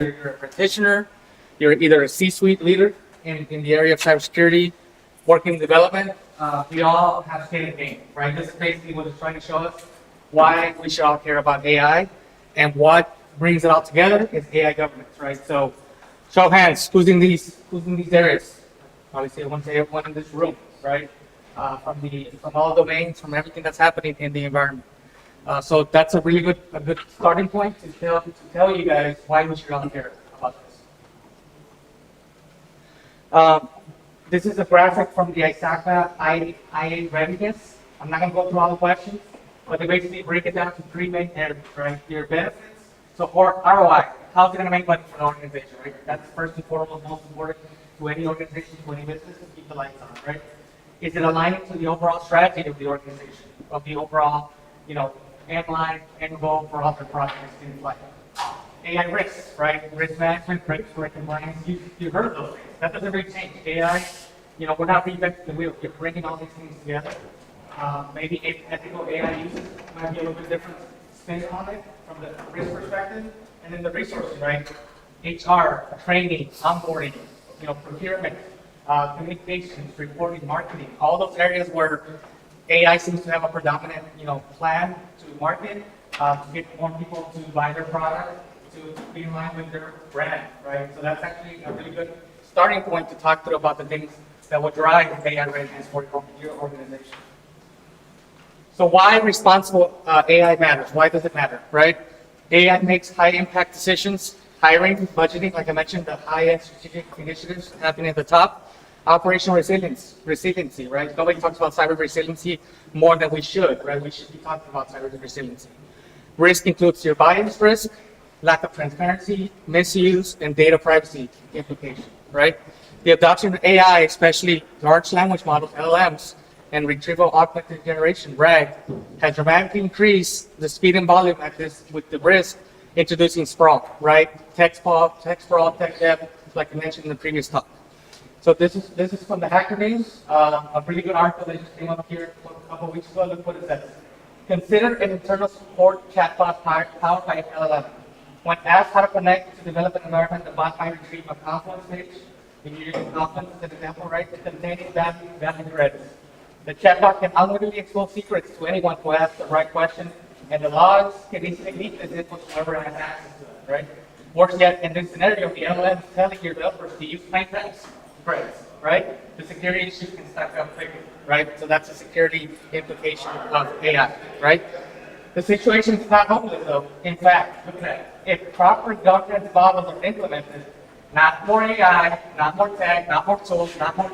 you're a practitioner, you're either a C-suite leader in the area of cybersecurity, working in development, we all have skin in the game, right? This is basically what it's trying to show us why we should all care about AI, and what brings it all together is AI governance, right? So, show of hands, who's in these areas? Obviously, I want to say everyone in this room, right? From all domains, from everything that's happening in the environment. So that's a really good starting point to tell you guys why we should all care about this. This is a graphic from the ISACA IA readiness. I'm not going to go through all the questions, but they basically break it down to three main areas, right? Your benefits, so ROI, how's it going to make money for the organization, right? That's first and foremost most important to any organization, to any business, to keep the lights on, right? Is it aligning to the overall strategy of the organization, of the overall, end line, end goal for all their projects in flight? AI risks, right? Risk management, regulatory compliance. You've heard of those things. That doesn't really change. AI, we're not reinventing the wheel. You're bringing all these things together. Maybe ethical AI uses might be a little bit different spin on it from the risk perspective. And then the resources, right? HR, training, onboarding, procurement, communications, reporting, marketing, all those areas where AI seems to have a predominant, plan to market, to get more people to buy their product, to be in line with their brand, right? So that's actually a really good starting point to talk through about the things that will drive AI readiness for your organization. So why responsible AI matters? Why does it matter, right? AI makes high impact decisions, hiring, budgeting, like I mentioned, the high-end strategic initiatives happening at the top. Operational resiliency, right? Nobody talks about cyber resiliency more than we should, right? We should be talking about cyber resiliency. Risk includes your bias risk, lack of transparency, misuse, and data privacy implications, right? The adoption of AI, especially large language models, LLMs, and retrieval augmented generation, RAG, has dramatically increased the speed and volume at this with the risk introducing sprawl, right? Tech sprawl, tech debt, like I mentioned in the previous talk. So this is from the Hacker News, a really good article that just came up here a couple of weeks ago. Look what it says. Consider an internal support chatbot powered by LLM. When asked how to connect to develop an environment, the bot might retrieve a Confluence page. If you're using Confluence as an example, right? Containing value threads. The chatbot can unwittingly expose secrets to anyone who asks the right question, and the logs can easily leak this info to whoever has access to it, right? Worse yet, in this scenario, the LLM is telling your developers to use plain text spreads, right? The security issue can stack up quickly, right? So that's a security implication of AI, right? The situation is not hopeless, though. In fact, look at that. If proper governance models are implemented, not more AI, not more tech, not more tools, not more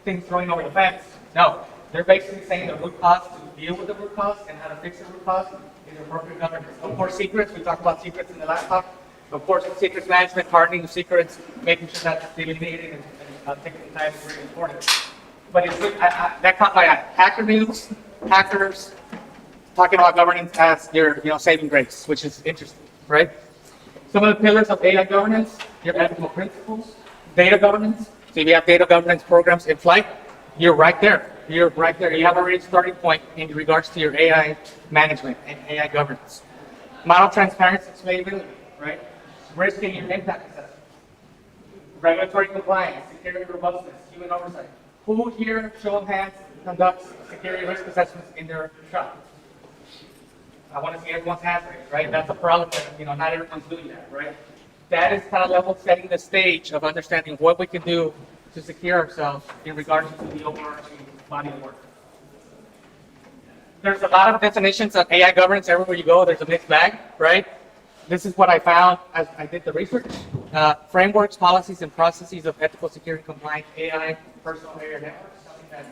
things throwing over the fence. No, they're basically saying the root cause to deal with the root cause and how to fix the root cause is appropriate governance. Of course, secrets. We talked about secrets in the last talk. Of course, secrets management, hardening the secrets, making sure that's delineated and taking the time is really important. But it's that caught my eye. Hacker News, hackers talking about governance as your saving grace, which is interesting, right? Some of the pillars of AI governance, your ethical principles, data governance. So if you have data governance programs in flight, you're right there. You're right there. You have a real starting point in regards to your AI management and AI governance. Model transparency, explainability, right? Risk and your impact assessment. Regulatory compliance, security robustness, human oversight. Who here, show of hands, conducts security risk assessments in their shop? I want to see everyone's hands raised, right? That's a problem that, not everyone's doing that, right? That is kind of level setting the stage of understanding what we can do to secure ourselves in regards to the overarching body of work. There's a lot of definitions of AI governance everywhere you go. There's a mixed bag, right? This is what I found as I did the research. Frameworks, policies, and processes of ethical, security, compliant AI personal area networks, something that's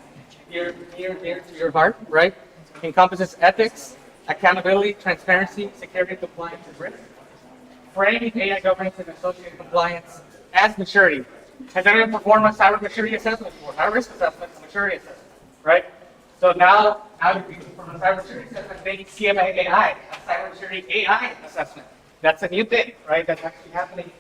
near to your heart, right? Encompasses ethics, accountability, transparency, security, compliance, and risk. Framing AI governance and associated compliance as maturity. Has anyone performed a cyber maturity assessment before? Not a risk assessment, a maturity assessment, right? So now from a cyber maturity assessment, they CMA AI, a cyber maturity AI assessment. That's a new thing, right? That's actually happening.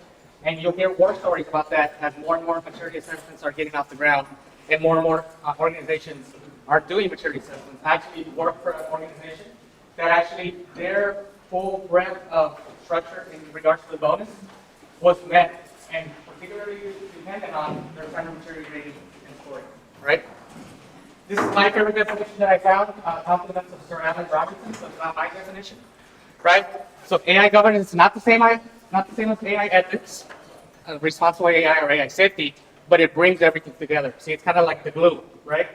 And you'll hear war stories about that as more and more maturity assessments are getting off the ground and more organizations are doing maturity assessments. I actually work for an organization that actually their full breadth of structure in regards to the bonus was met, and particularly dependent on their time of maturity rating and scoring, right? This is my favorite definition that I found, compliments of Sir Alan Robertson, so it's not my definition, right? So AI governance is not the same as AI ethics, responsible AI or AI safety, but it brings everything together. See, it's kind of like the glue, right?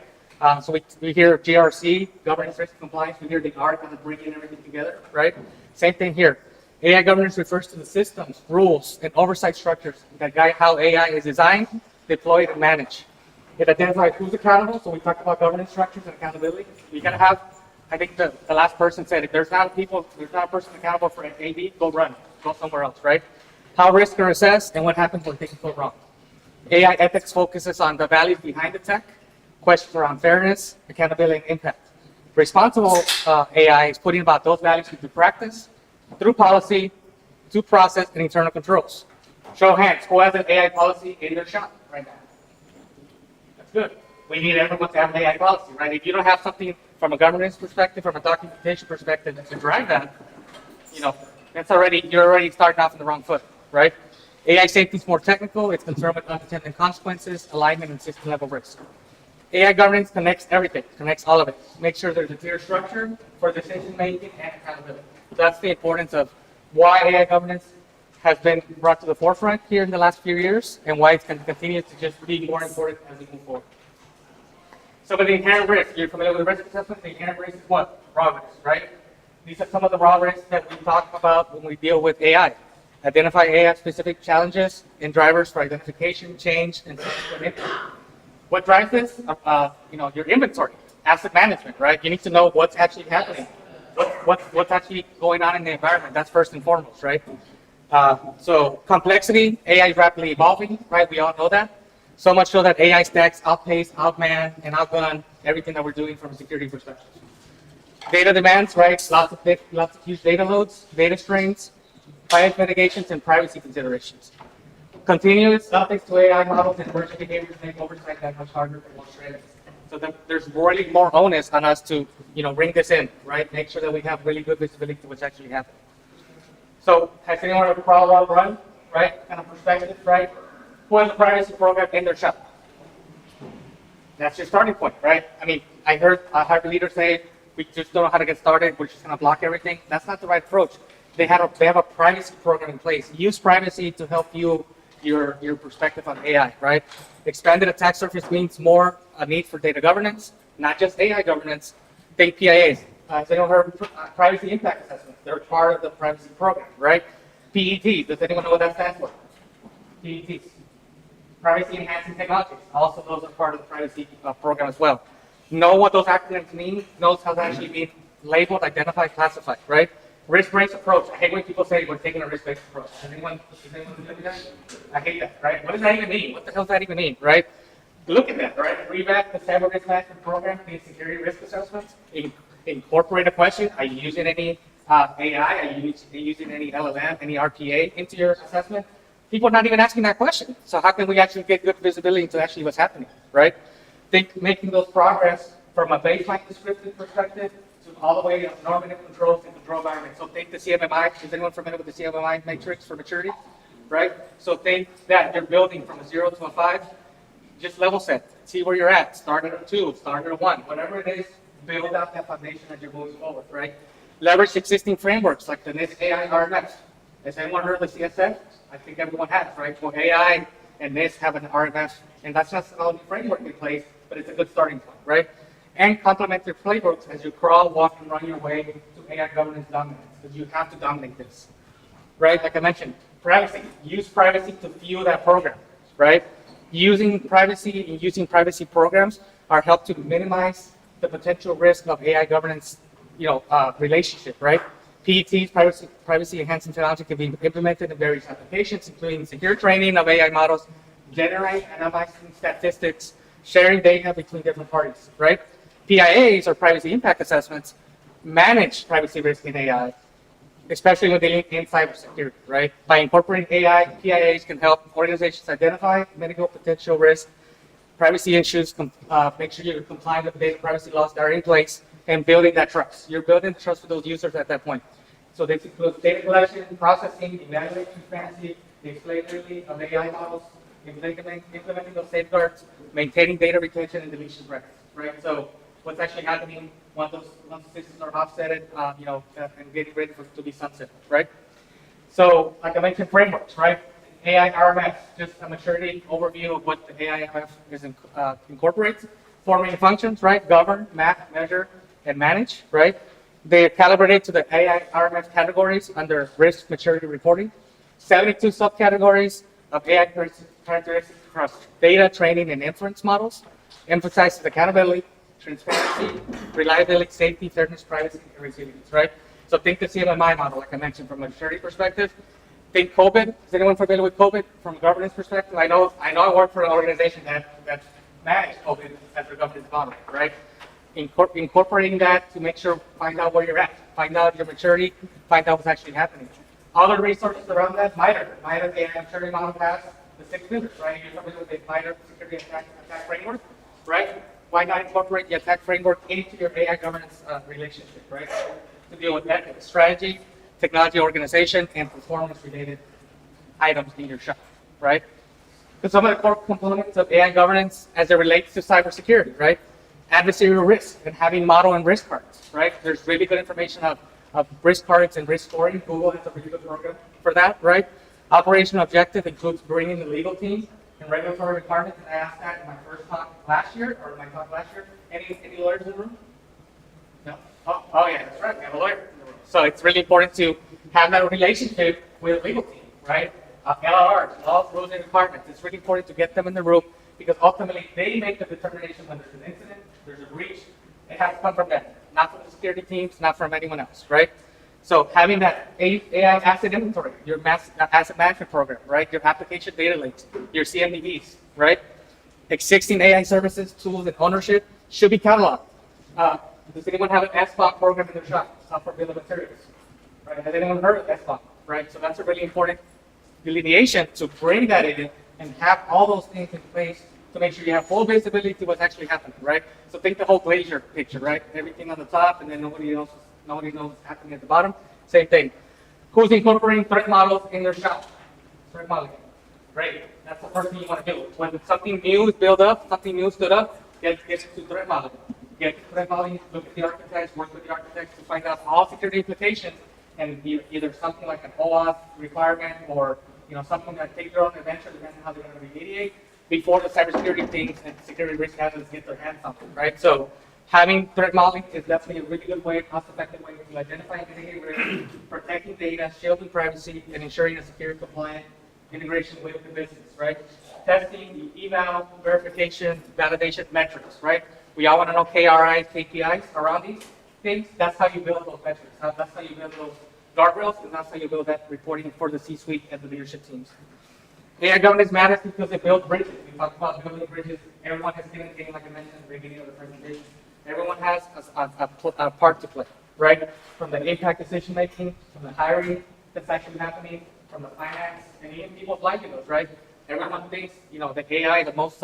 So we hear GRC, governance, risk, and compliance. We hear the R kind of bringing everything together, right? Same thing here. AI governance refers to the systems, rules, and oversight structures that guide how AI is designed, deployed, and managed. It identifies who's accountable. So we talked about governance structures and accountability. You gotta have, I think the last person said, if there's not a person accountable for AD, go run, go somewhere else, right? How risks are assessed and what happens when things go wrong. AI ethics focuses on the values behind the tech, questions around fairness, accountability, and impact. Responsible AI is putting about those values into practice through policy, through process, and internal controls. Show of hands, who has an AI policy in their shop right now? That's good. We need everyone to have an AI policy, right? If you don't have something from a governance perspective, from a documentation perspective to drive that, you're already starting off on the wrong foot, right? AI safety is more technical. It's concerned with unintended consequences, alignment, and system level risk. AI governance connects everything, connects all of it. Make sure there's a clear structure for decision making and accountability. That's the importance of why AI governance has been brought to the forefront here in the last few years and why it's going to continue to just be more important as we move forward. So with the inherent risk, you're familiar with the risk assessment? The inherent risk is what? Raw risk, right? These are some of the raw risks that we talk about when we deal with AI. Identify AI-specific challenges and drivers for identification, change, and subsequent impact. What drives this? Your inventory, asset management, right? You need to know what's actually happening, what's actually going on in the environment. That's first and foremost, right? So complexity, AI is rapidly evolving, right? We all know that. So much so that AI stacks outpace, outman, and outgun everything that we're doing from a security perspective. Data demands, right? Lots of huge data loads, data strains, bias mitigations, and privacy considerations. Continuous updates to AI models and emerging behaviors make oversight that much harder and more strategies. So there's really more onus on us to, bring this in, right? Make sure that we have really good visibility to what's actually happening. So has anyone ever crawled while run, right? Kind of perspective, right? Who has a privacy program in their shop? That's your starting point, right? I mean, I heard a hybrid leader say, we just don't know how to get started. We're just going to block everything. That's not the right approach. They have a privacy program in place. Use privacy to help you your perspective on AI, right? Expanded attack surface means more a need for data governance, not just AI governance. Think PIAs. Has anyone heard of privacy impact assessments? They're part of the privacy program, right? PET. Does anyone know what that stands for? PETs. Privacy enhancing technologies. Also, those are part of the privacy program as well. Know what those acronyms mean. Knows how to actually be labeled, identified, classified, right? Risk-based approach. I hate when people say we're taking a risk-based approach. Is anyone doing that? I hate that, right? What does that even mean? What the hell does that even mean, right? Look at that, right? Revamp the cyber risk management program, the security risk assessments. Incorporate a question. Are you using any AI? Are you using any LLM, any RPA into your assessment? People are not even asking that question. So how can we actually get good visibility into actually what's happening, right? Think making those progress from a baseline descriptive perspective to all the way to normative controls and control environment. So think the CMMI. Is anyone familiar with the CMMI matrix for maturity? Right? So think that you're building from a 0 to a 5. Just level set. See where you're at. Start at a 2, start at a 1. Whatever it is, build out that foundation as you're moving forward, right? Leverage existing frameworks like the NIST AI RMS. Has anyone heard of the CSF? I think everyone has, right? Well, AI and NIST have an RMS, and that's not a framework in place, but it's a good starting point, right? And complement your playbooks as you crawl, walk, and run your way to AI governance dominance, because you have to dominate this, right? Like I mentioned, privacy. Use privacy to fuel that program, right? Using privacy and using privacy programs are help to minimize the potential risk of AI governance, relationship, right? PETs, privacy enhancing technology, can be implemented in various applications, including secure training of AI models, generate and analyzing statistics, sharing data between different parties, right? PIAs, or privacy impact assessments, manage privacy risk in AI, especially when they link in cybersecurity, right? By incorporating AI, PIAs can help organizations identify, mitigate potential risk, privacy issues, make sure you're complying with the data privacy laws that are in place, and building that trust. You're building trust with those users at that point. So this includes data collection, processing, evaluating transparency, the explainability of AI models, implementing those safeguards, maintaining data retention and deletion records, right? So what's actually happening once the systems are offsetted, and getting ready for to be sunset, right? So like I mentioned, frameworks, right? AI RMF, just a maturity overview of what the AI RMF incorporates. Four main functions, right? Govern, map, measure, and manage, right? They are calibrated to the AI RMF categories under risk maturity reporting. 72 subcategories of AI characteristics across data, training, and inference models. Emphasizes accountability, transparency, reliability, safety, fairness, privacy, and resilience, right? So think the CMMI model, like I mentioned, from a maturity perspective. Think COVID. Is anyone familiar with COVID from a governance perspective? I know I work for an organization that managed COVID as a governance model, right? Incorporating that to make sure, find out where you're at, find out your maturity, find out what's actually happening. Other resources around that, MITRE. MITRE AI maturity model has the 6 pillars, right? You're familiar with the MITRE security attack framework, right? Why not incorporate the attack framework into your AI governance relationship, right? To deal with ethics, strategy, technology organization, and performance-related items in your shop, right? So some of the core components of AI governance as it relates to cybersecurity, right? Adversarial risk and having model and risk cards, right? There's really good information of risk cards and risk scoring. Google has a really good program for that, right? Operational objective includes bringing the legal team and regulatory requirements. And I asked that in my first talk last year, or my talk last year. Any lawyers in the room? No? Oh yeah, that's right. We have a lawyer in the room. So it's really important to have that relationship with the legal team, right? LRRs, laws, rules, and requirements. It's really important to get them in the room because ultimately they make the determination when there's an incident, there's a breach. It has to come from them, not from the security teams, not from anyone else, right? So having that AI asset inventory, your asset management program, right? Your application data lakes, your CMDBs, right? Existing AI services, tools, and ownership should be cataloged. Does anyone have an SBOC program in their shop? Software bill of materials, right? Has anyone heard of SBOC, right? So that's a really important delineation to bring that in and have all those things in place to make sure you have full visibility to what's actually happening, right? So think the whole glacier picture, right? Everything on the top, and then nobody knows what's happening at the bottom. Same thing. Who's incorporating threat models in their shop? Threat modeling. Great. That's the first thing you want to do. When something new is built up, something new stood up, get to threat modeling. Get to threat modeling, look at the architects, work with the architects to find out all security implications, and either something like an OAuth requirement or something that takes their own adventure, depending on how they're going to remediate, before the cybersecurity teams and security risk analysts get their hands on it, right? So having threat modeling is definitely a really good way, cost-effective way to identify and mitigate risk, protecting data, shielding privacy, and ensuring a secure, compliant integration with the business, right? Testing, eval, verification, validation metrics, right? We all want to know KRIs, KPIs around these things. That's how you build those metrics. That's how you build those guardrails, and that's how you build that reporting for the C-suite and the leadership teams. AI governance matters because it builds bridges. We talked about building bridges. Everyone has given a game, like I mentioned at the beginning of the presentation. Everyone has a part to play, right? From the impact decision making, from the hiring that's actually happening, from the finance, and even people's livelihoods, right? Everyone thinks, the AI, the most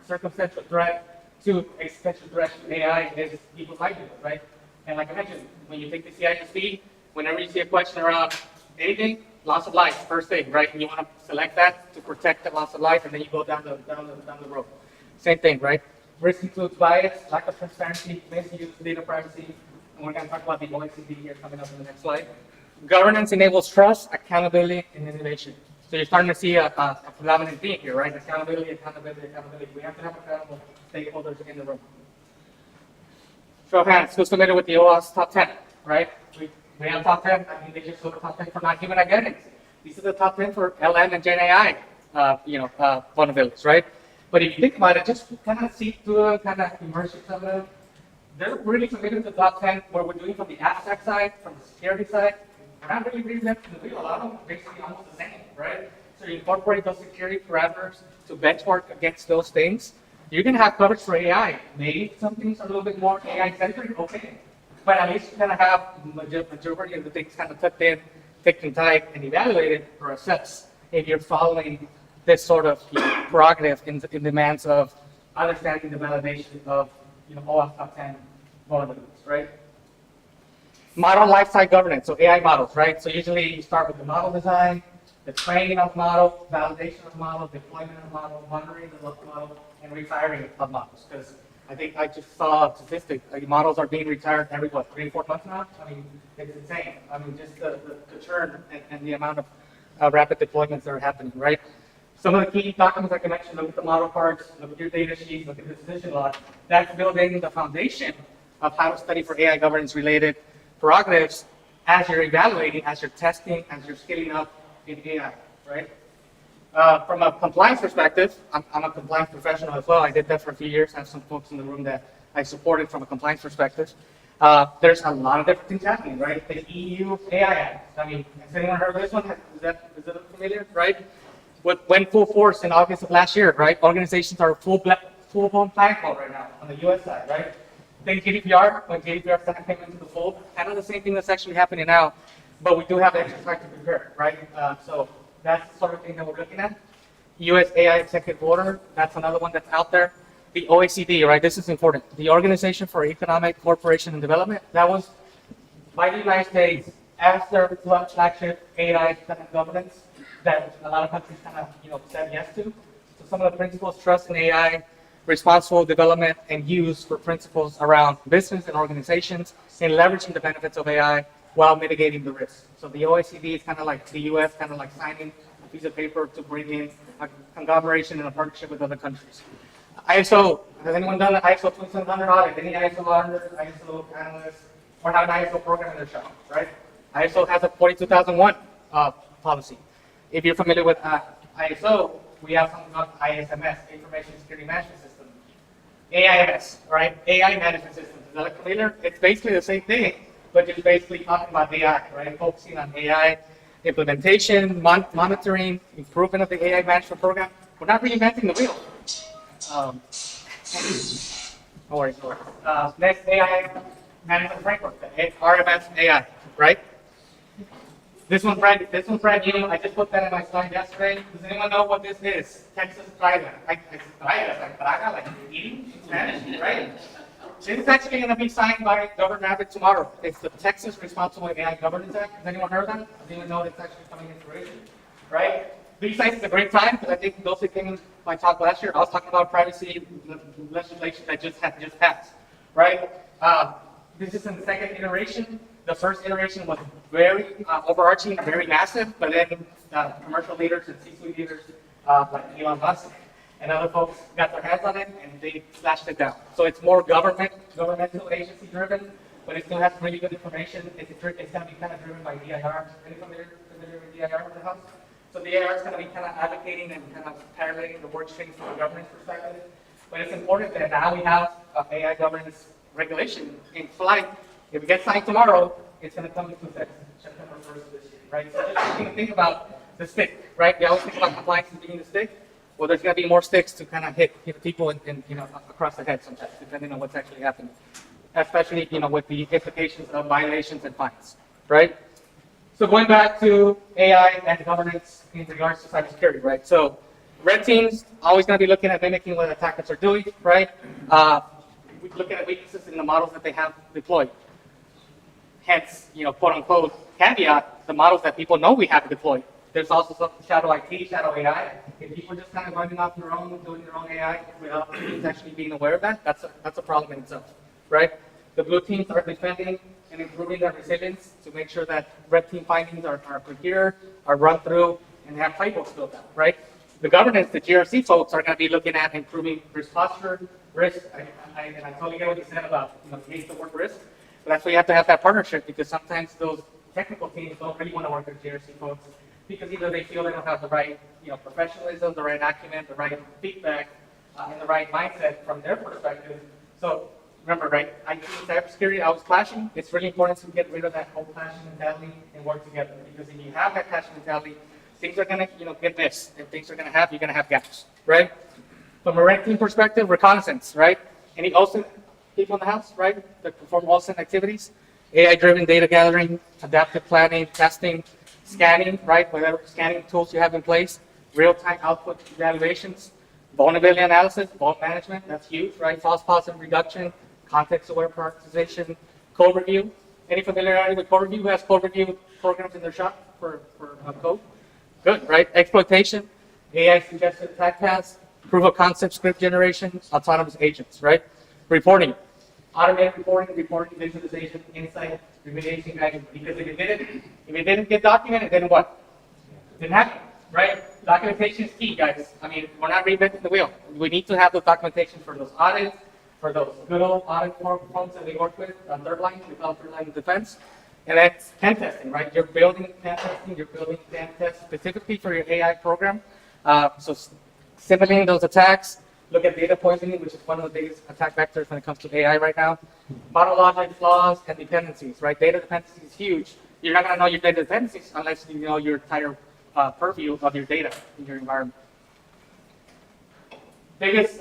circumstantial threat to existential threat to AI is people's livelihoods, right? And like I mentioned, when you take the CISP, whenever you see a question around anything, loss of life, first thing, right? And you want to select that to protect the loss of life, and then you go down the road. Same thing, right? Risk includes bias, lack of transparency, misuse, data privacy, and we're going to talk about the OECD here coming up in the next slide. Governance enables trust, accountability, and innovation. So you're starting to see a predominant theme here, right? Accountability. We have to have accountable stakeholders in the room. Show of hands, who's familiar with the OWASP top 10, right? We have top 10. I mean, they just showed the top 10 for not human identities. These are the top 10 for LM and Gen AI, vulnerabilities, right? But if you think about it, just kind of see through them, kind of immerse yourself in them. They're really familiar with the top 10, where we're doing from the AppSec side, from the security side. We're not really reinventing the wheel. A lot of them are basically almost the same, right? So you incorporate those security parameters to benchmark against those things. You can have coverage for AI. Maybe some things are a little bit more AI-centric, okay. But at least you kind of have majority of the things kind of tucked in, picked and tied, and evaluated or assessed if you're following this sort of prerogative in demands of understanding the validation of OWASP top 10 vulnerabilities, right? Model lifecycle governance, so AI models, right? So usually you start with the model design, the training of model, validation of model, deployment of model, monitoring the model, and retiring of models. Because I think I just saw a statistic, like models are being retired every, what, 3 or 4 months now? I mean, it's insane. I mean, just the churn and the amount of rapid deployments that are happening, right? Some of the key documents like I mentioned, look at the model cards, look at your data sheets, look at the decision log. That's building the foundation of how to study for AI governance related prerogatives as you're evaluating, as you're testing, as you're scaling up in AI, right? From a compliance perspective, I'm a compliance professional as well. I did that for a few years. I have some folks in the room that I supported from a compliance perspective. There's a lot of different things happening, right? The EU AI Act. I mean, has anyone heard of this one? Is it familiar, right? What went full force in August of last year, right? Organizations are full-blown flag mode right now on the U.S. side, right? Then GDPR, when GDPR came into the fold, kind of the same thing that's actually happening now, but we do have extra time to prepare, right? So that's the sort of thing that we're looking at. U.S. AI Executive Order, that's another one that's out there. The OECD, right? This is important. The Organization for Economic Cooperation and Development, that was by the United States as their flagship AI kind of governance that a lot of countries kind of said yes to. So some of the principles, trust in AI, responsible development and use for principles around business and organizations in leveraging the benefits of AI while mitigating the risk. So the OECD is kind of like the US, kind of like signing a piece of paper to bring in a conglomeration and a partnership with other countries. ISO, has anyone done the ISO 2700 audit? Any ISO auditor, ISO analyst, or have an ISO program in their shop, right? ISO has a 42001 policy. If you're familiar with ISO, we have something called ISMS, Information Security Management System. AIMS, right? AI Management System. Is that familiar? It's basically the same thing, but just basically talking about AI, right? Focusing on AI implementation, monitoring, improvement of the AI management program. We're not reinventing the wheel. No worries, no worries. Next, AI management framework, the RMS AI, right? This one's brand new. I just put that in my slide yesterday. Does anyone know what this is? Texas Triad. Like Praga, like eating in Spanish, right? This is actually going to be signed by Governor Abbott tomorrow. It's the Texas Responsible AI Governance Act. Has anyone heard of that? Does anyone know it's actually coming into fruition? Right? BSides is a great time because I think those who came in my talk last year, I was talking about privacy legislation that just passed, right? This is in the second iteration. The first iteration was very overarching, very massive, but then commercial leaders and C-suite leaders like Elon Musk and other folks got their hands on it and they slashed it down. So it's more governmental agency driven, but it still has really good information. It's going to be kind of driven by DIR. Any familiar with DIR in the house? So DIR is going to be kind of advocating and kind of paralleling the work streams from a governance perspective. But it's important that now we have AI governance regulation in flight. If it gets signed tomorrow, it's going to come into effect September 1st of this year, right? So just think about the stick, right? We always think about compliance as being the stick. Well, there's going to be more sticks to kind of hit people in across the head sometimes, depending on what's actually happening. Especially, with the implications of violations and fines, right? So going back to AI and governance in regards to cybersecurity, right? So red teams always going to be looking at mimicking what attackers are doing, right? We look at weaknesses in the models that they have deployed. Hence, quote unquote, caveat, the models that people know we have deployed. There's also some shadow IT, shadow AI. If people just kind of running off their own, doing their own AI without teams actually being aware of that, that's a problem in itself, right? The blue teams are defending and improving their resilience to make sure that red team findings are procured, are run through, and have playbooks built out, right? The governance, the GRC folks are going to be looking at improving risk posture, risk. I totally get what you said about, hate the word risk, but that's why you have to have that partnership because sometimes those technical teams don't really want to work with GRC folks because either they feel they don't have the right, professionalism, the right acumen, the right feedback, and the right mindset from their perspective. So remember, right? IT and cybersecurity, always clashing. It's really important to get rid of that whole clashing mentality and work together because if you have that clashing mentality, things are going to, get missed, and things are going to have, you're going to have gaps, right? From a red team perspective, reconnaissance, right? Any OSINT people in the house, right? That perform OSINT activities, AI-driven data gathering, adaptive planning, testing, scanning, right? Whatever scanning tools you have in place, real-time output evaluations, vulnerability analysis, vault management, that's huge, right? False positive reduction, context-aware prioritization, code review. Any familiarity with code review? Who has code review programs in their shop for code? Good, right? Exploitation, AI suggested attack paths, proof of concept script generation, autonomous agents, right? Reporting, automated reporting, visualization, insight, remediation guidance. Because if it didn't get documented, then what? Didn't happen, right? Documentation is key, guys. I mean, we're not reinventing the wheel. We need to have the documentation for those audits, for those good old audit forms that we work with on third line, we call third line of defense. And that's pen testing, right? You're building pen testing, you're building pen tests specifically for your AI program. So simulating those attacks, look at data poisoning, which is one of the biggest attack vectors when it comes to AI right now. Model logic, flaws, and dependencies, right? Data dependency is huge. You're not going to know your data dependencies unless you know your entire purview of your data in your environment. Biggest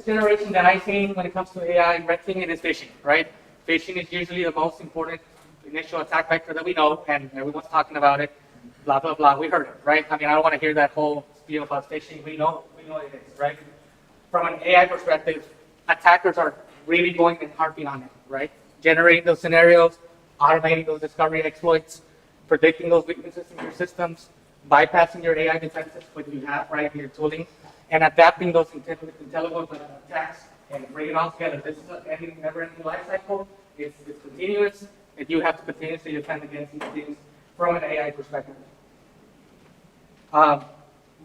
generation that I've seen when it comes to AI and red teaming is phishing, right? Phishing is usually the most important initial attack vector that we know, and everyone's talking about it, blah, blah, blah. We heard it, right? I mean, I don't want to hear that whole spiel about phishing. We know it is, right? From an AI perspective, attackers are really going and harping on it, right? Generating those scenarios, automating those discovery exploits, predicting those weaknesses in your systems, bypassing your AI defenses, what you have, right, in your tooling, and adapting those intelligent attacks and bring it all together. This is a never-ending life cycle. It's continuous, and you have to continuously defend against these things from an AI perspective.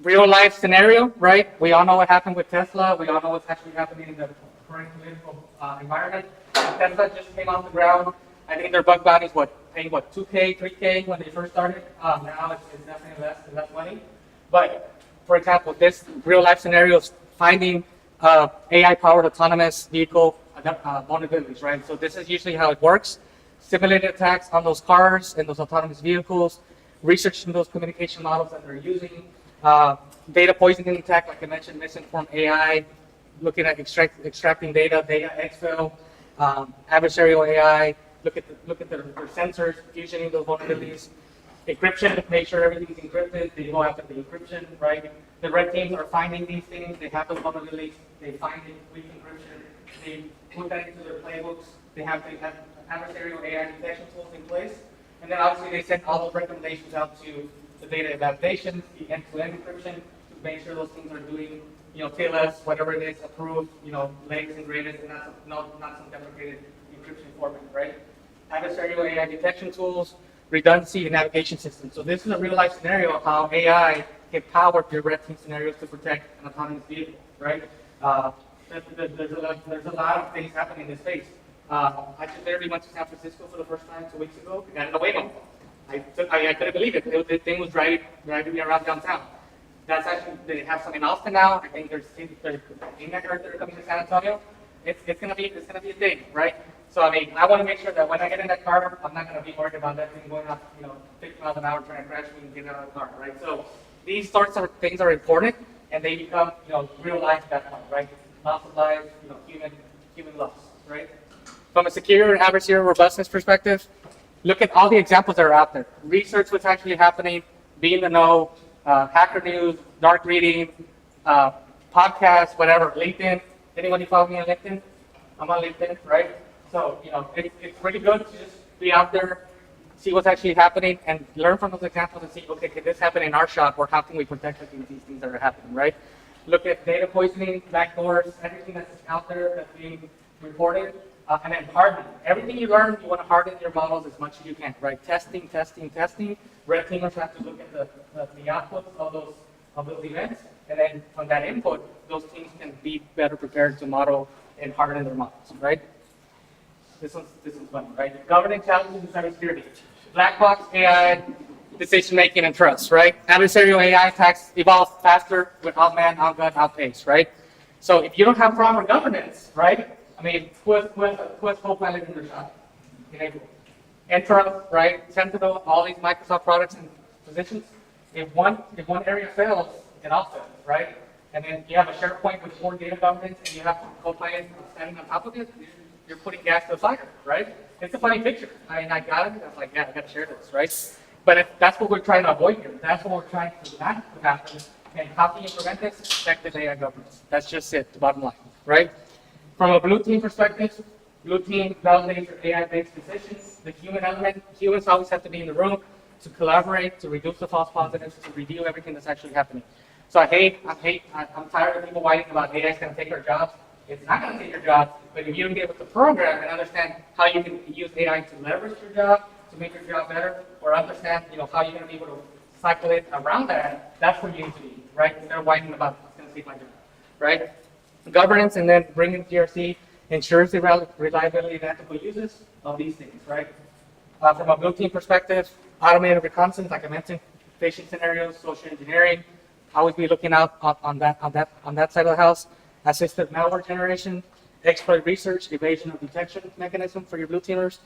Real life scenario, right? We all know what happened with Tesla. We all know what's actually happening in the current political environment. Tesla just came off the ground. I think their bug bounty is paying 2K, 3K when they first started. Now it's definitely less money. But for example, this real life scenario is finding AI-powered autonomous vehicle vulnerabilities, right? So this is usually how it works. Simulated attacks on those cars and those autonomous vehicles, researching those communication models that they're using, data poisoning attack, like I mentioned, misinformed AI, looking at extracting data exfil, adversarial AI, look at their sensors, fusioning those vulnerabilities, encryption, make sure everything's encrypted, they go after the encryption, right? The red teams are finding these things, they have those vulnerabilities, they find it, weak encryption, they put that into their playbooks, they have adversarial AI detection tools in place, and then obviously they send all those recommendations out to the data validations, the end-to-end encryption, to make sure those things are doing, TLS, whatever it is, approved, legs and greatest, and not some deprecated encryption format, right? Adversarial AI detection tools, redundancy, and navigation systems. So this is a real-life scenario of how AI can power your red team scenarios to protect an autonomous vehicle, right? There's a lot of things happening in this space. I just literally went to San Francisco for the first time 2 weeks ago. I got in a Waymo. I couldn't believe it. The thing was driving me around downtown. That's actually, they have some in Austin now. I think there's they're coming to San Antonio. It's gonna be a thing, right? So I mean, I want to make sure that when I get in that car, I'm not gonna be worried about that thing going up, 50 miles an hour trying to crash me and get out of the car, right? So these sorts of things are important, and they become, real life at that point, right? Loss of lives, human loss, right? From a secure and adversarial robustness perspective, look at all the examples that are out there. Research what's actually happening, be in the know, hacker news, dark reading, podcasts, whatever, LinkedIn. Anybody follow me on LinkedIn? I'm on LinkedIn, right? So, it's pretty good to just be out there, see what's actually happening, and learn from those examples and see, okay, can this happen in our shop, or how can we protect against these things that are happening, right? Look at data poisoning, backdoors, everything that's out there that's being reported. And then harden. Everything you learn, you want to harden your models as much as you can, right? Testing. Red teamers have to look at the outputs of those events, and then from that input, those teams can be better prepared to model and harden their models, right? This one's fun, right? Governing challenges in cybersecurity. Black box AI, decision making and trust, right? Adversarial AI attacks evolve faster with outman, outgun, outpace, right? So if you don't have proper governance, right? I mean, who has Copilot in their shop? Entra, right? Sentinel, all these Microsoft products and positions. If one area fails, it all fails, right? And then you have a SharePoint with 4 data governance, and you have Copilot standing on top of it. You're putting gas to the fire, right? It's a funny picture. I mean, I got it. I was like, yeah, I got to share this, right? But that's what we're trying to avoid here. That's what we're trying to not happen. And how can you prevent this? Effective AI governance. That's just it, the bottom line, right? From a blue team perspective, blue team validates your AI-based decisions. The human element, humans always have to be in the room to collaborate, to reduce the false positives, to review everything that's actually happening. So I'm tired of people whining about AI is going to take our jobs. It's not going to take your job, but if you don't get with the program and understand how you can use AI to leverage your job, to make your job better, or understand, how you're going to be able to cycle it around that, that's where you need to be, right? Instead of whining about it's going to take my job, right? Governance, and then bringing GRC ensures the reliability and ethical uses of these things, right? From a blue team perspective, automated reconnaissance, like I mentioned, phishing scenarios, social engineering, always be looking out on that side of the house. Assisted malware generation, exploit research, evasion of detection mechanism for your blue teamers,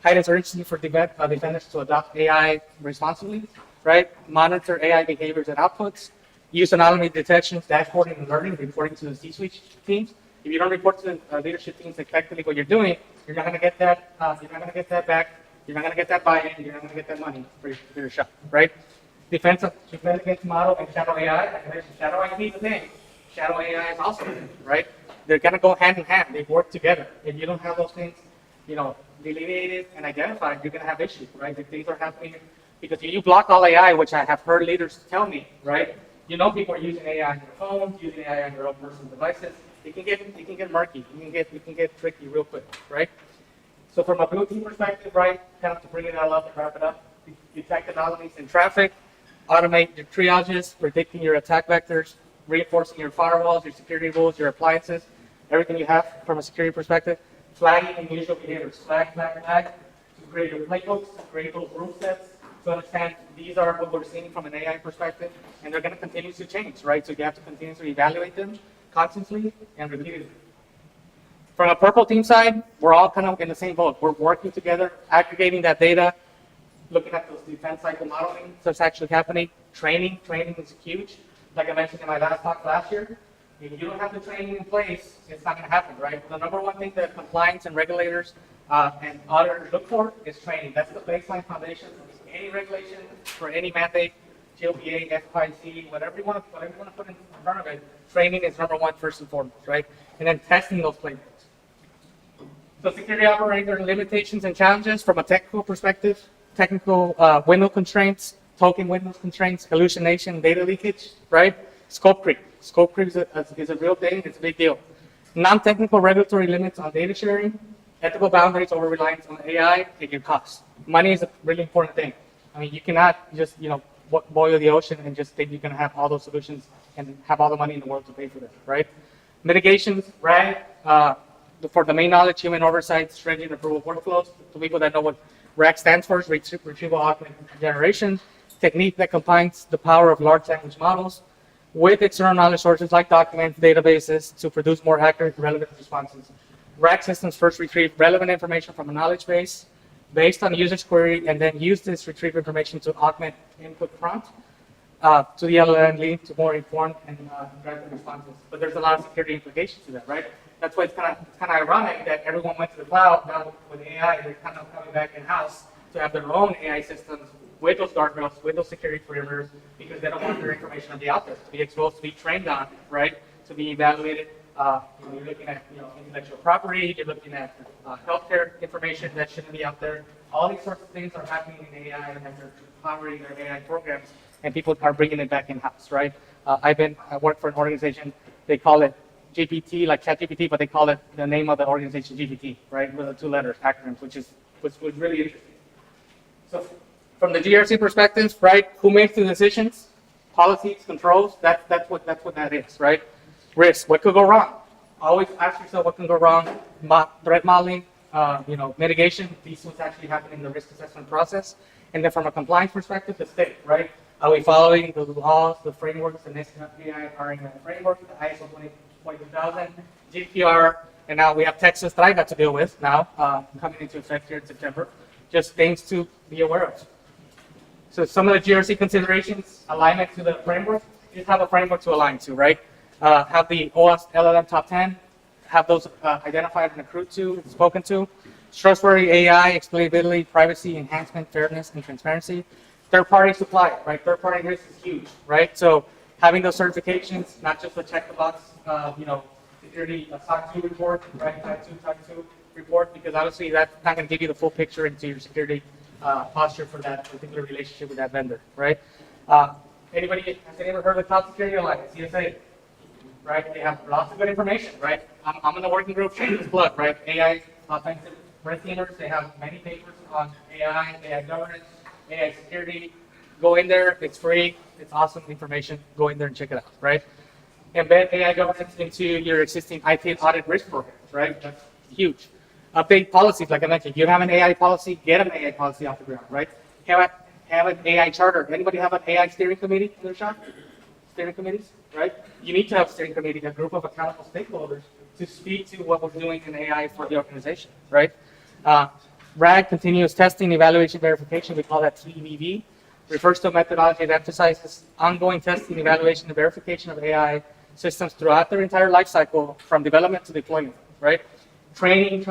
heightened urgency for defenders to adopt AI responsibly, right? Monitor AI behaviors and outputs, use anomaly detections, dashboarding and learning, reporting to the C-suite teams. If you don't report to the leadership teams effectively what you're doing, you're not going to get that. You're not going to get that back. You're not going to get that buy-in. You're not going to get that money for your shop, right? Defense against model and shadow AI. Like I mentioned, shadow AI is a thing. Shadow AI is also a thing, right? They're going to go hand in hand. They work together. If you don't have those things, delineated and identified, you're going to have issues, right? If things are happening, because if you block all AI, which I have heard leaders tell me, right? People are using AI on their phones, using AI on their own personal devices. It can get murky. You can get tricky real quick, right? So from a blue team perspective, right, kind of to bring it all up and wrap it up, detect anomalies in traffic, automate your triages, predicting your attack vectors, reinforcing your firewalls, your security rules, your appliances, everything you have from a security perspective, flagging unusual behaviors, flag, to create your playbooks, to create those rule sets, to understand these are what we're seeing from an AI perspective, and they're going to continue to change, right? So you have to continuously evaluate them constantly and repeatedly. From a purple team side, we're all kind of in the same boat. We're working together, aggregating that data, looking at those defense cycle modeling, so it's actually happening. Training is huge. Like I mentioned in my last talk last year, if you don't have the training in place, it's not going to happen, right? The number one thing that compliance and regulators and auditors look for is training. That's the baseline foundation for any regulation, for any mandate, GLPA, FIC, whatever you want to put in front of it. Training is number one, first and foremost, right? And then testing those playbooks. So security operator limitations and challenges from a technical perspective, technical window constraints, token windows constraints, hallucination, data leakage, right? Scope creep. Scope creep is a real thing. It's a big deal. Non-technical regulatory limits on data sharing, ethical boundaries over reliance on AI, and your costs. Money is a really important thing. I mean, you cannot just, boil the ocean and just think you're going to have all those solutions and have all the money in the world to pay for them, right? Mitigations, RAG, for domain knowledge, human oversight, stringent approval workflows. To people that know what RAG stands for, is retrieval augmented generation, technique that combines the power of large language models with external knowledge sources like documents, databases to produce more accurate, relevant responses. RAG systems first retrieve relevant information from a knowledge base based on the user's query, and then use this retrieved information to augment input prompt to the LLM, leading to more informed and direct responses. But there's a lot of security implications to that, right? That's why it's kind of ironic that everyone went to the cloud. Now with AI, they're kind of coming back in-house to have their own AI systems with those guardrails, with those security perimeters, because they don't want their information to be out there, to be exposed, to be trained on, right? To be evaluated. You're looking at intellectual property, you're looking at healthcare information that shouldn't be out there. All these sorts of things are happening in AI, and they're powering their AI programs, and people are bringing it back in-house, right? I work for an organization, they call it GPT, like ChatGPT, but they call it the name of the organization GPT, right? With the 2 letters, acronyms, which was really interesting. So from the GRC perspective, right, who makes the decisions? Policies, controls, that's what that is, right? Risk, what could go wrong? Always ask yourself what can go wrong. Threat modeling, mitigation, these what's actually happening in the risk assessment process. And then from a compliance perspective, the state, right? Are we following the laws, the frameworks, the AI framework, the ISO 22000, GDPR, and now we have Texas that I got to deal with now, coming into effect here in September. Just things to be aware of. So some of the GRC considerations, alignment to the framework, you just have a framework to align to, right? Have the OWASP LLM top 10, have those identified and accrued to, spoken to. Trustworthy AI, explainability, privacy, enhancement, fairness, and transparency. Third-party supply, right? Third-party risk is huge, right? So having those certifications, not just the check the box, security SOC 2 report, right? Type 2 report, because obviously that's not going to give you the full picture into your security posture for that particular relationship with that vendor, right? Anybody, has anyone heard of cloud security alliance, CSA? Right, they have lots of good information, right? I'm in the working group, shameless plug, right? AI offensive red teamers, they have many papers on AI governance, AI security. Go in there, it's free, it's awesome information. Go in there and check it out, right? Embed AI governance into your existing IT audit risk programs, right? That's huge. Update policies, like I mentioned. You have an AI policy, get an AI policy off the ground, right? Have an AI charter. Anybody have an AI steering committee in their shop? Steering committees, right? You need to have a steering committee, a group of accountable stakeholders to speak to what we're doing in AI for the organization, right? RAG, continuous testing, evaluation, verification, we call that TEV, refers to a methodology that emphasizes ongoing testing, evaluation, and verification of AI systems throughout their entire life cycle, from development to deployment, right? Training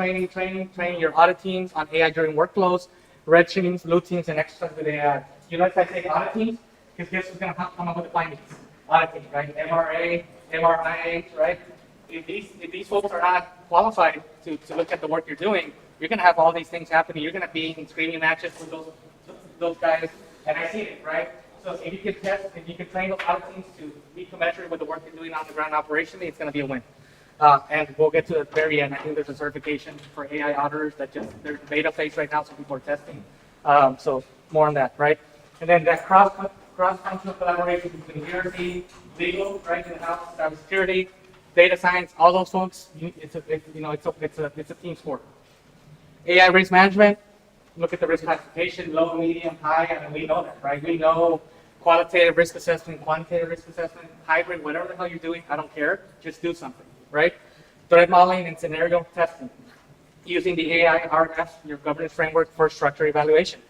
your audit teams on AI during workflows, red teams, blue teams, and exercise with AI. You know, if I say audit teams, because guess who's going to come up with the findings? Audit teams, right? MRA, MRIH, right? If these folks are not qualified to look at the work you're doing, you're going to have all these things happening. You're going to be in screaming matches with those guys, and I see it, right? So if you can test, if you can train those audit teams to be commensurate with the work you're doing on the ground operationally, it's going to be a win. And we'll get to the very end. I think there's a certification for AI auditors that there's beta phase right now, so people are testing. So more on that, right? And then that cross-functional collaboration between GRC, legal, right, in-house, cybersecurity, data science, all those folks. It's a team sport. AI risk management. Look at the risk classification: low, medium, high. I mean, we know that, right? We know qualitative risk assessment, quantitative risk assessment, hybrid, whatever the hell you're doing. I don't care. Just do something, right? Threat modeling and scenario testing using the AI RF, your governance framework for structure evaluation,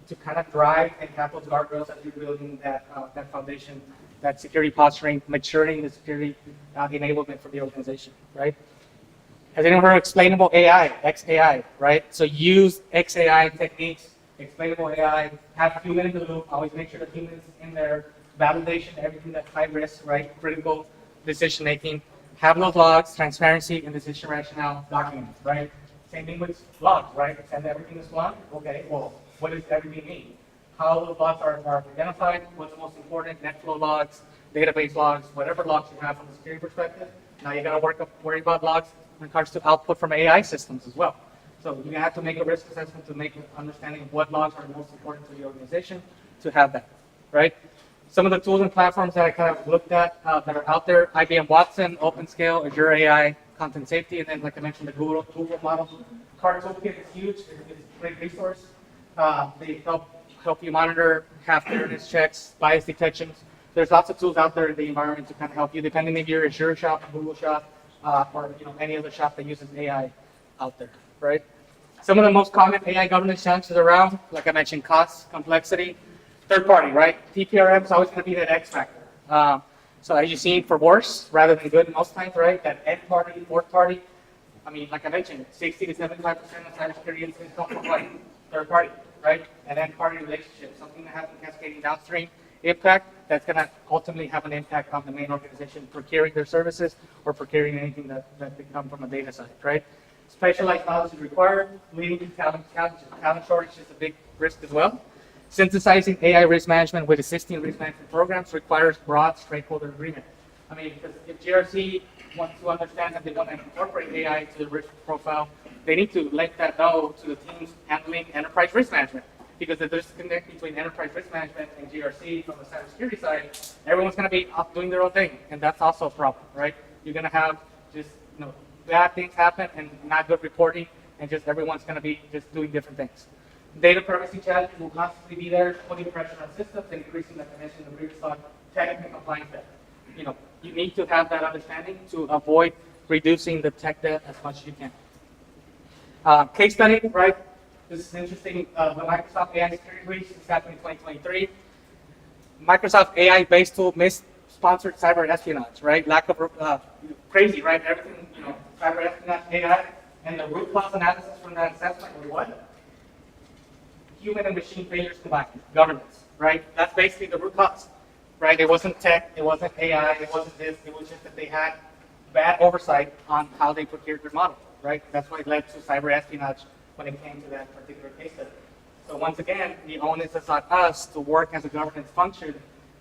to kind of drive and have those guardrails as you're building that foundation, that security posturing, maturing the security enablement for the organization, right? Has anyone heard of explainable AI, XAI, right? So use XAI techniques, explainable AI, have human in the loop, always make sure the human is in there, validation, everything that's high risk, right? Critical decision making. Have those logs, transparency, and decision rationale documents, right? Same thing with logs, right? Send everything as log. Okay, well, what does everything mean? How those logs are identified, what's most important, net flow logs, database logs, whatever logs you have from the security perspective. Now you got to worry about logs in regards to output from AI systems as well. So you have to make a risk assessment to make an understanding of what logs are most important to the organization to have that, right? Some of the tools and platforms that I kind of looked at that are out there: IBM Watson, OpenScale, Azure AI, Content Safety, and then, like I mentioned, the Google model. CAR Toolkit is huge. It's a great resource. They help you monitor half fairness checks, bias detections. There's lots of tools out there in the environment to kind of help you, depending if you're Azure shop, Google shop, or any other shop that uses AI out there, right? Some of the most common AI governance challenges around, like I mentioned, cost, complexity, third party, right? TPRM is always going to be that X factor. So as you've seen, for worse rather than good most times, right? That end party, fourth party. I mean, like I mentioned, 60 to 75% of cybersecurity incidents come from what? Third party, right? And end party relationship, something that has a cascading downstream impact that's going to ultimately have an impact on the main organization procuring their services or procuring anything that could come from a data side, right? Specialized knowledge is required, leading to talent shortage is a big risk as well. Synthesizing AI risk management with existing risk management programs requires broad stakeholder agreement. I mean, because if GRC wants to understand that they want to incorporate AI to the risk profile, they need to let that know to the teams handling enterprise risk management. Because if there's a disconnect between enterprise risk management and GRC from the cybersecurity side, everyone's going to be up doing their own thing, and that's also a problem, right? You're going to have just bad things happen and not good reporting, and just everyone's going to be just doing different things. Data privacy challenges will constantly be there, putting pressure on systems and increasing, like I mentioned in the previous talk, tech and compliance debt. You need to have that understanding to avoid reducing the tech debt as much as you can. Case study, right? This is interesting. The Microsoft AI security breach is happening in 2023. Microsoft AI-based tool missed-sponsored cyber espionage, right? Lack of crazy, right? Everything, cyber espionage, AI, and the root cause analysis from that assessment was what? Human and machine failures combined, governance, right? That's basically the root cause, right? It wasn't tech, it wasn't AI, it wasn't this, it was just that they had bad oversight on how they procured their model, right? That's what led to cyber espionage when it came to that particular case study. So once again, the onus is on us to work as a governance function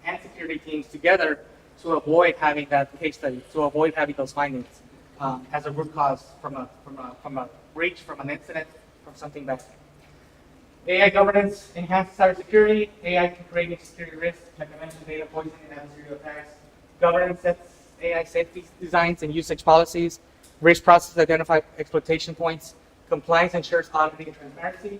and security teams together to avoid having that case study, to avoid having those findings as a root cause from a breach, from an incident, from something bad. AI governance enhances cybersecurity. AI can create new security risks, like I mentioned, data poisoning and adversarial attacks. Governance sets AI safety designs and usage policies. Risk processes identify exploitation points. Compliance ensures auditing and transparency.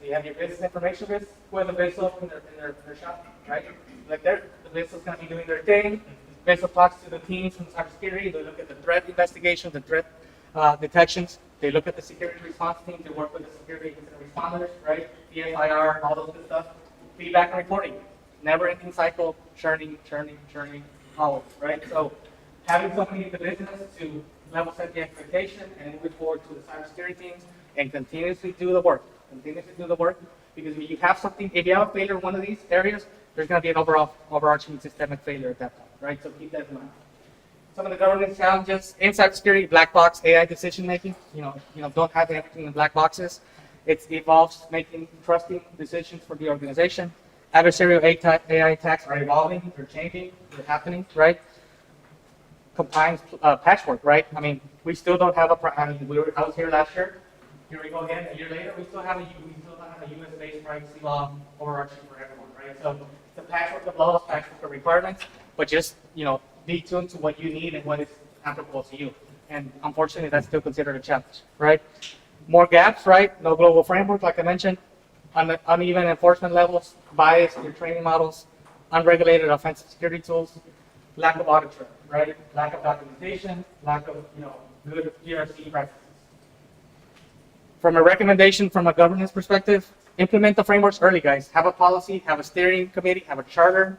So you have your business information risk. Who has a business in their shop, right? Like the business is going to be doing their thing. Business talks to the teams from cybersecurity. They look at the threat investigations, the threat detections. They look at the security response team. They work with the security incident responders, right? BSIR, all those good stuff. Feedback and reporting. Never-ending cycle, churning, always, right? So having somebody in the business to level set the expectation and move it forward to the cybersecurity teams and continuously do the work. Because if you have something, if you have a failure in one of these areas, there's going to be an overarching systemic failure at that point, right? So keep that in mind. Some of the governance challenges in cybersecurity: black box AI decision making. Don't have everything in black boxes. It involves making trusting decisions for the organization. Adversarial AI attacks are evolving, they're changing, they're happening, right? Compliance patchwork, right? I mean, we still don't have I was here last year. Here we go again. A year later, we still have a U.S.-based privacy law overarching for everyone, right? So it's a patchwork of laws, patchwork of requirements, but just be tuned to what you need and what is applicable to you. And unfortunately, that's still considered a challenge, right? More gaps, right? No global framework, like I mentioned. Uneven enforcement levels, bias in your training models, unregulated offensive security tools, lack of audit trail, right? Lack of documentation, lack of good GRC practices. From a recommendation from a governance perspective, implement the frameworks early, guys. Have a policy, have a steering committee, have a charter.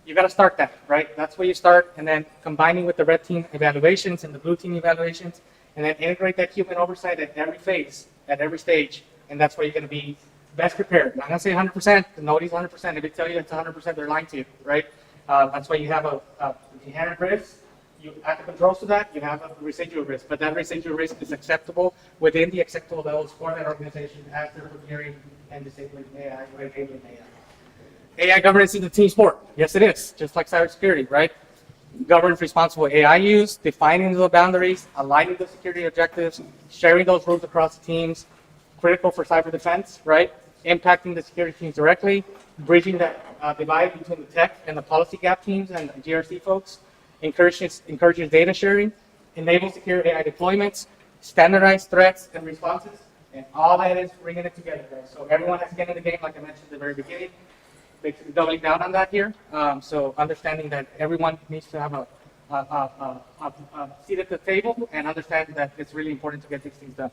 You got to start that, right? That's where you start, and then combining with the red team evaluations and the blue team evaluations, and then integrate that human oversight at every phase, at every stage, and that's where you're going to be best prepared. I'm not going to say 100%, nobody's 100%. If they tell you it's 100%, they're lying to you, right? That's why you have a inherent risk. You add the controls to that, you have a residual risk, but that residual risk is acceptable within the acceptable levels for that organization as they're preparing and disabling AI or enabling AI. AI governance is a team sport. Yes, it is, just like cybersecurity, right? Governance responsible AI use, defining the boundaries, aligning the security objectives, sharing those rules across the teams, critical for cyber defense, right? Impacting the security teams directly, bridging that divide between the tech and the policy gap teams and the GRC folks, encourages data sharing, enables secure AI deployments, standardize threats and responses, and all that is bringing it together, guys. So everyone has skin in the game, like I mentioned at the very beginning. Basically doubling down on that here. So understanding that everyone needs to have a seat at the table and understand that it's really important to get these things done.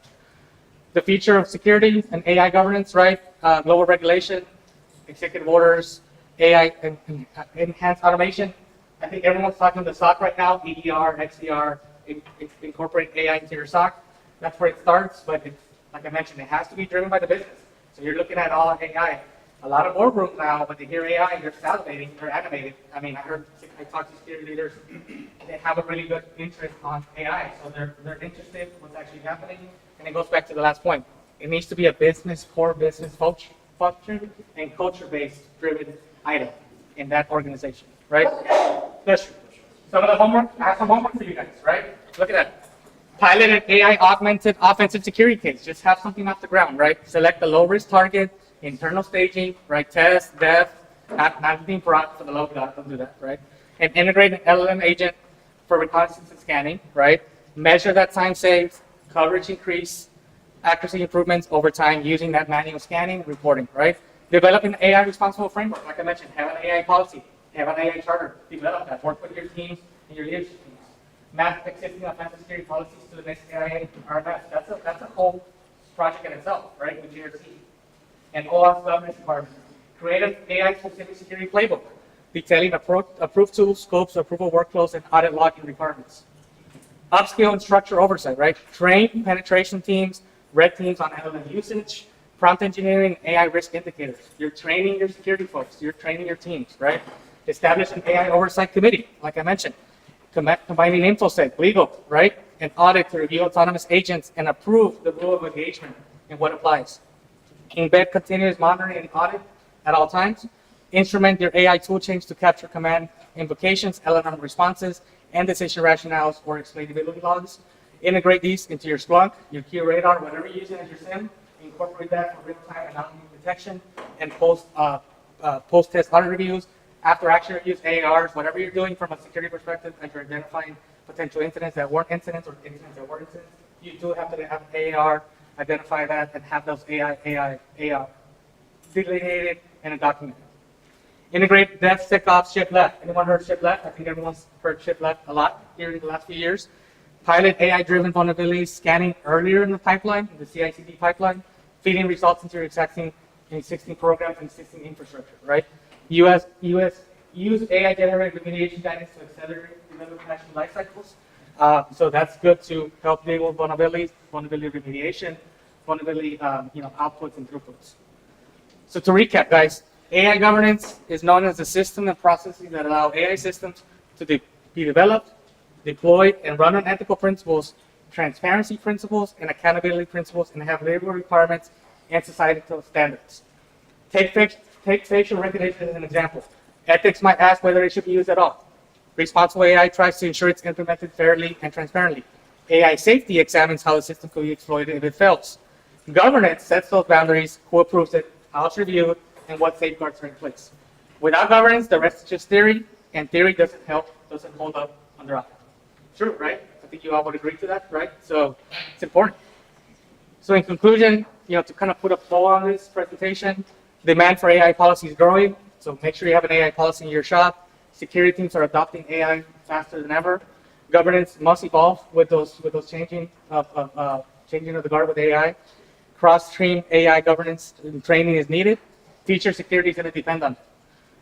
The future of security and AI governance, right? Global regulation, executive orders, AI and enhanced automation. I think everyone's talking the SOC right now, EDR, XDR, incorporate AI into your SOC. That's where it starts, but it's, like I mentioned, it has to be driven by the business. So you're looking at all AI. A lot of boardrooms now, when they hear AI, they're salivating, they're animated. I mean, I talked to security leaders, they have a really good interest on AI. So they're interested in what's actually happening. And it goes back to the last point. It needs to be a core business function and culture-based driven item in that organization, right? Yes. Some of the homework, I have some homework for you guys, right? Look at that. Pilot an AI augmented offensive security case. Just have something off the ground, right? Select a low-risk target, internal staging, right? Test, dev, not being for the low dot, don't do that, right? And integrate an LLM agent for reconnaissance and scanning, right? Measure that time saved, coverage increase, accuracy improvements over time using that manual scanning reporting, right? Develop an AI responsible framework, like I mentioned, have an AI policy, have an AI charter, develop that, work with your teams and your leadership teams. Map existing offensive security policies to the next AI RMF. That's a whole project in itself, right, with GRC. And OAuth governance requirements. Create an AI-specific security playbook, detailing approved tools, scopes, approval workflows, and audit logging requirements. Upskill and structure oversight, right? Train penetration teams, red teams on LLM usage, prompt engineering, AI risk indicators. You're training your security folks. You're training your teams, right? Establish an AI oversight committee, like I mentioned. Combining InfoSec, legal, right? And audit to review autonomous agents and approve the rule of engagement and what applies. Embed continuous monitoring and audit at all times. Instrument your AI tool chains to capture command invocations, LLM responses, and decision rationales or explainability logs. Integrate these into your Splunk, your QRadar, whatever you're using as your SIM. Incorporate that for real-time anomaly detection and post-test audit reviews, after-action reviews, AARs, whatever you're doing from a security perspective, as you're identifying potential incidents that weren't incidents or incidents that were incidents. You do have to have AAR, identify that, and have those AR delineated in a document. Integrate DevSecOps shift left. Anyone heard shift left? I think everyone's heard shift left a lot here in the last few years. Pilot AI-driven vulnerabilities, scanning earlier in the pipeline, in the CI/CD pipeline, feeding results into your existing programs and existing infrastructure, right? Use AI-generated remediation guidance to accelerate development life cycles. So that's good to help deal with vulnerabilities, vulnerability remediation, vulnerability outputs and throughputs. So to recap, guys, AI governance is known as the system and processes that allow AI systems to be developed, deployed, and run on ethical principles, transparency principles, and accountability principles, and have labor requirements and societal standards. Take facial recognition as an example. Ethics might ask whether it should be used at all. Responsible AI tries to ensure it's implemented fairly and transparently. AI safety examines how the system could be exploited if it fails. Governance sets those boundaries, who approves it, how it's reviewed, and what safeguards are in place. Without governance, the rest is just theory, and theory doesn't hold up under audit. True, right? I think you all would agree to that, right? So it's important. So in conclusion, to kind of put a bow on this presentation, demand for AI policy is growing. So make sure you have an AI policy in your shop. Security teams are adopting AI faster than ever. Governance must evolve with those changing of the guard with AI. Cross-stream AI governance and training is needed. Feature security is going to depend on it.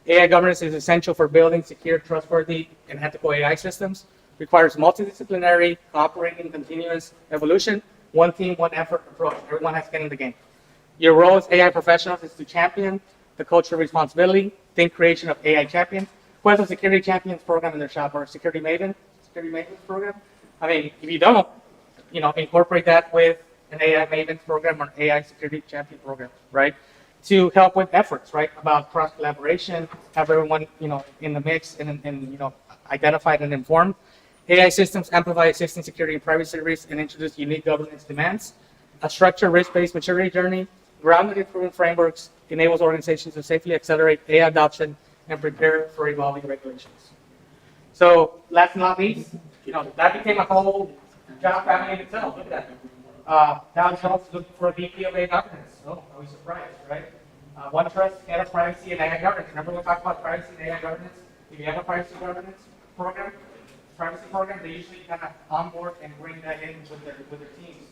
AI governance is essential for building secure, trustworthy, and ethical AI systems. Requires multidisciplinary, cooperating, continuous evolution. One team, one effort approach. Everyone has skin in the game. Your role as AI professionals is to champion the culture of responsibility, think creation of AI champions. Who has a security champions program in their shop or a security maintenance program? I mean, if you don't, incorporate that with an AI maintenance program or an AI security champion program, right? To help with efforts, right? About cross collaboration, have everyone, in the mix and identified and informed. AI systems amplify existing security and privacy risks and introduce unique governance demands. A structured risk-based maturity journey, grounded in proven frameworks, enables organizations to safely accelerate AI adoption and prepare for evolving regulations. So last but not least, that became a whole job family in itself. Look at that. Dow Jones looking for a VP of AI governance. Oh, are we surprised, right? OneTrust, head of privacy and AI governance. Remember we talked about privacy and AI governance? If you have a privacy program, they usually kind of onboard and bring that in with their teams.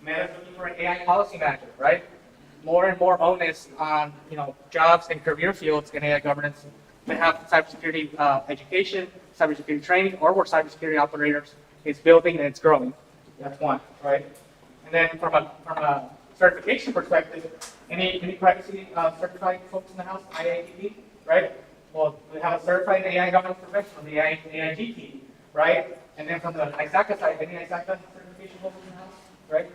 Meta's looking for an AI policy manager, right? More and more onus on jobs and career fields in AI governance to have cybersecurity education, cybersecurity training, or where cybersecurity operators is building and it's growing. That's one, right? And then from a certification perspective, any privacy certified folks in the house, IATP, right? Well, we have a certified AI governance professional, the AIG team, right? And then from the ISACA side, any ISACA certification folks in the house, right?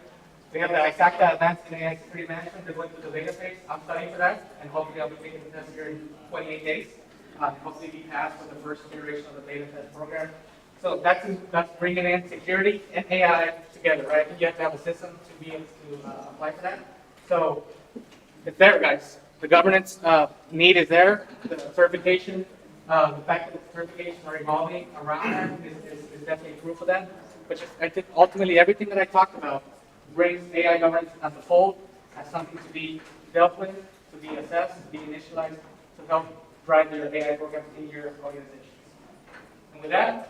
We have the ISACA Advanced in AI Security Management. They're going through the database. I'm studying for that, and hopefully I'll be taking the test here in 28 days. Hopefully be passed with the first iteration of the beta test program. So that's bringing in security and AI together, right? I think you have to have a system to be able to apply for that. So it's there, guys. The governance need is there. The certification, the fact that the certifications are evolving around that is definitely proof of that. But I think ultimately everything that I talked about brings AI governance as a fold, as something to be dealt with, to be assessed, to be initialized, to help drive your AI programs in your organizations. And with that,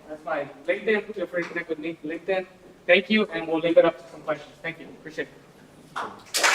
that's my LinkedIn. Feel free to connect with me LinkedIn. Thank you, and we'll leave it up to some questions. Thank you. Appreciate it.